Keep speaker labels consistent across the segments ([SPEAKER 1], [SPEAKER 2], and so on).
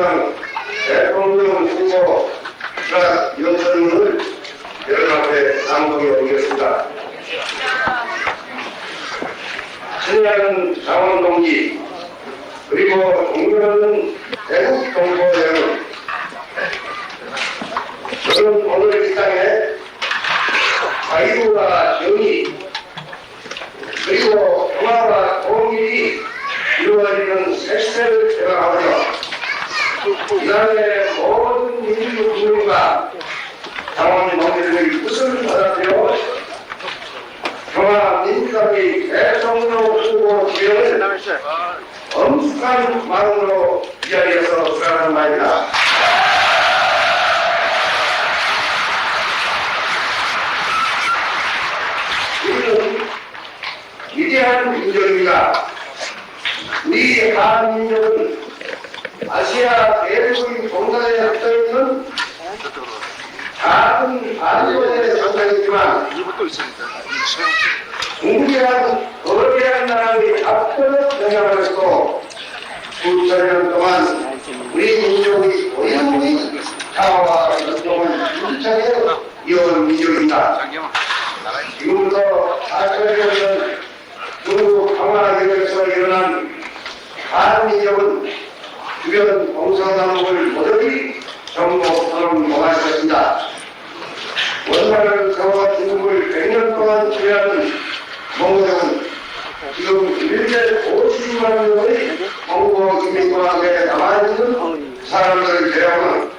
[SPEAKER 1] 민주당 대통령 후보가 연설문을 여러분 앞에 낭독해 드리겠습니다. 친애하는 장원동지 그리고 존경하는 대국 동포 여러분, 저는 오늘 이 땅에 자유와 정의 그리고 평화와 통일이 이루어지는 색세를 제공하며 이 나라의 모든 민주 국민과 당원 농민의 뜻을 받아들여 평화 민주당의 대통령 후보 지원을 엄숙한 마음으로 이 자리에서 수행하는 바입니다. 우리는 위대한 민족입니다. 우리 한민족은 아시아 대륙의 동단에 흩어있는 작은 반도의 정당이지만 중국이란 거대한 나라의 앞서는 영향을 했고 수천 년 동안 우리 민족의 고유의 자화와 전통을 힘차게 이어온 민족입니다. 지금부터 4천여 중국 강화도에서 일어난 한민족은 주변 동서남북을 모조리 정복하는 모아있었습니다. 원나라를 세워 중국을 100년 동안 지배하는 몽고족은 지금 150만 명의 몽고 주민과 함께 남아있는 사람들을 데려오는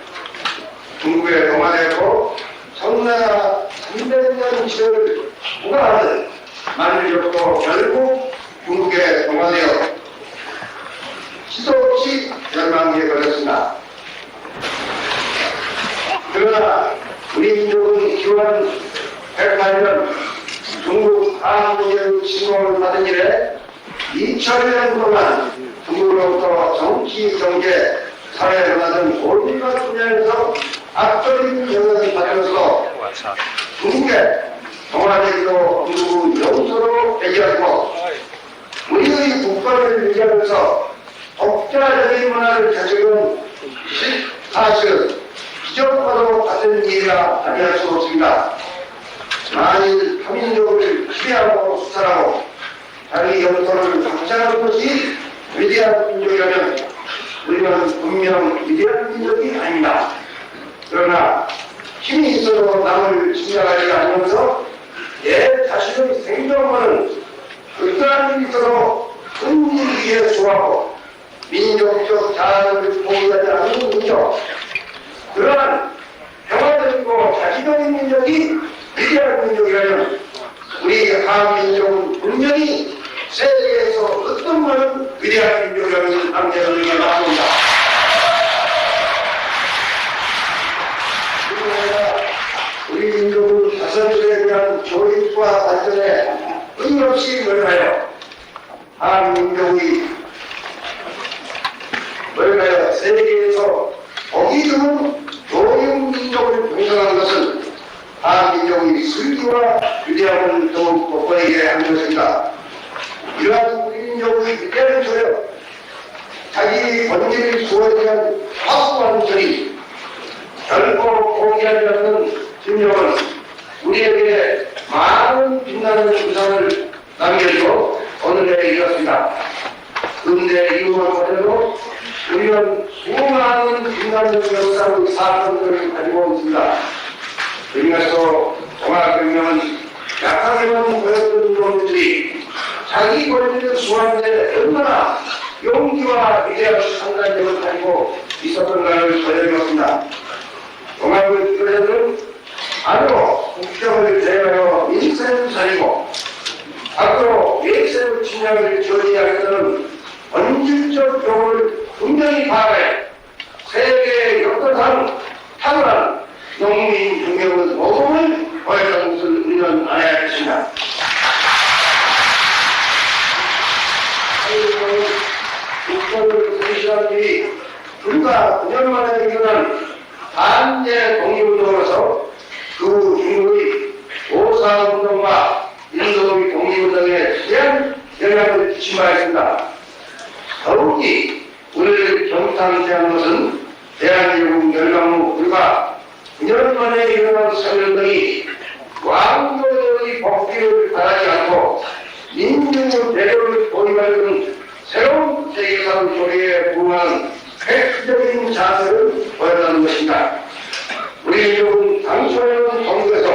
[SPEAKER 1] 중국에 동화되고 청나라 300년 시대를 부과하는 만민족도 결국 중국에 동화되어 시도 없이 멸망에 걸렸습니다. 그러나 우리 민족은 기원 108년 중국 한국의 침공을 받은 이래 2000년 동안 중국으로부터 정치, 경제, 사회 문화등 모든 것 분야에서 압도적인 영향을 받으면서 중국에 동아되기도 중국 영토로 배제하고 우리의 국가를 유지하면서 독자적인 문화를 가지고 사실은 기적과도 같은 일이라 아니할 수 없습니다. 만일 한민족을 지배하고 수탈하고 자기 영토를 확장하는 것이 위대한 민족이라면 우리는 분명 위대한 민족이 아닙니다. 그러나 힘이 있어도 남을 침략하지 않으면서 내 자신의 생존과는 어떠한 일이 있어도 큰 일 위해 수하고 민족적 자아를 포기하지 않는 민족, 그러한 평화적이고 자기적인 민족이 위대한 민족이라면 우리 한민족은 분명히 세계에서 어떤 분은 위대한 민족이라는 남자를 나옵니다. 우리 민족은 자선들에 대한 교육과 발전에 끊임없이 노력하여 한민족의 세계에서 보기 드문 교육민족을 형성한 것은 한민족의 슬기와 위대함을 더욱 돋보이게 한 것입니다. 이러한 우리 민족의 위대한 조력, 자기 본질의 수호에 대한 확고한 절이 결코 포기하지 않는 심령은 우리에게 많은 빛나는 유산을 남겨주고 오늘에 이르렀습니다. 근대 이후만 보내도 우리는 수많은 빛나는 역사의 사건들을 가지고 있습니다. 그러면서 동아革명은 약하게만 보였던 놈들이 자기 권리를 수호하는데 얼마나 용기와 위대한 상관력을 가지고 있었던가를 보여주었습니다. 동아革명은 바로 국경을 제어하여 민생을 살리고 앞으로 외세의 침략을 저지하겠다는 본질적 교훈을 분명히 파악해 세계 역사상 탁월한 농민 중력의 모범을 보였다는 것을 우리는 알아야겠습니다. 국토를 성실한 뒤 불과 9년 만에 일어난 반대 독립운동으로서 그 중국의 오사운동과 인도의 독립운동에 대한 영향을 끼친 바 있습니다. 더욱이 우리를 경탄케 한 것은 대한민국 멸망 후 불과 9년 만에 일어난 선열들이 왕조의 복귀를 바라지 않고 민중의 대결을 도입하려는 새로운 세계사의 조리에 부응하는 획기적인 자세를 보였다는 것입니다. 우리 민족은 당초에는 동국에서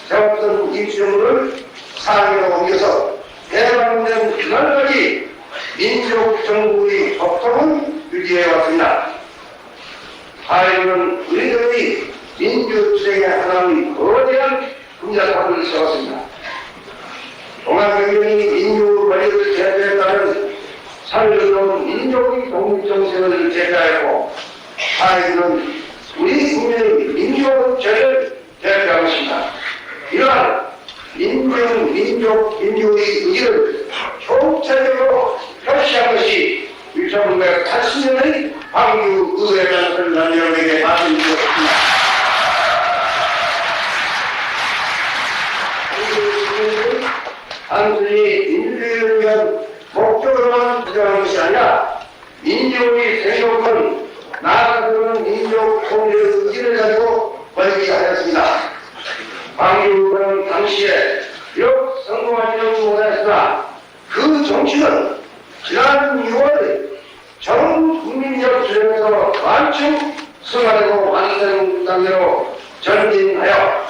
[SPEAKER 1] 세웠던 임시정부를 사회로 옮겨서 대방된 그날까지 민족 정부의 법통을 유지해왔습니다. 사회는 우리들의 민주투쟁의 하나의 거대한 분자탑을 세웠습니다. 동학경영이 민주 권리를 제대했다는 살려놓은 민족의 독립정신을 제대하였고, 사회는 우리 국민의 민족죄를 대표하고 있습니다. 이러한 민족, 민주의 의지를 총체적으로 표시한 것이 1980년의 광주의회라는 것을 난 여러분에게 말씀드렸습니다. 단순히 민주주의를 위한 목적으로만 주장하는 것이 아니라 민족의 생존권, 나아가서는 민족 통일의 의지를 가지고 벌기하였습니다. 광주는 당시에 비록 성공하지는 못했으나 그 정치는 지난 6월 전 국민적 수련에서 완충 승화되고 완성단계로 전진하여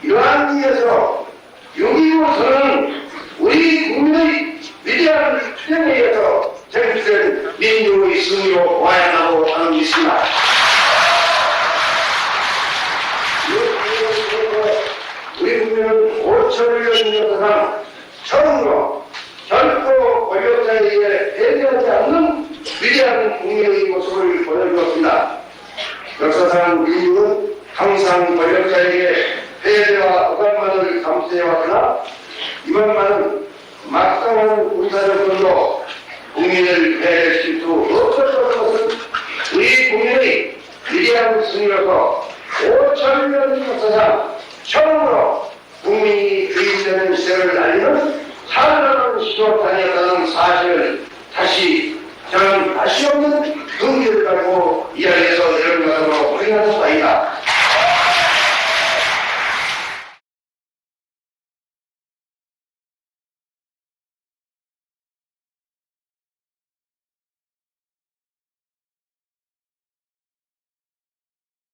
[SPEAKER 1] 이러한 의미에서 6.25 선언은 우리 국민의 위대한 투쟁에 의해서 쟁취된 민주의 승리로 봐야 한다고 저는 믿습니다. 우리 국민은 5천여 년 동안 처음으로 결코 권력자에게 배제하지 않는 위대한 국민의 모습을 보여주었습니다. 역사상 민주는 항상 권력자에게 폐해와 억압만을 감수해왔으나 이번만은 막강한 군사력으로 국민을 배제시킬 수 없었던 것은 우리 국민의 위대한 승리로서 5천년 역사상 처음으로 국민이 주인되는 시대를 알리는 살아나는 시조탄이었다는 사실을 다시 저는 다시 없는 의미를 가지고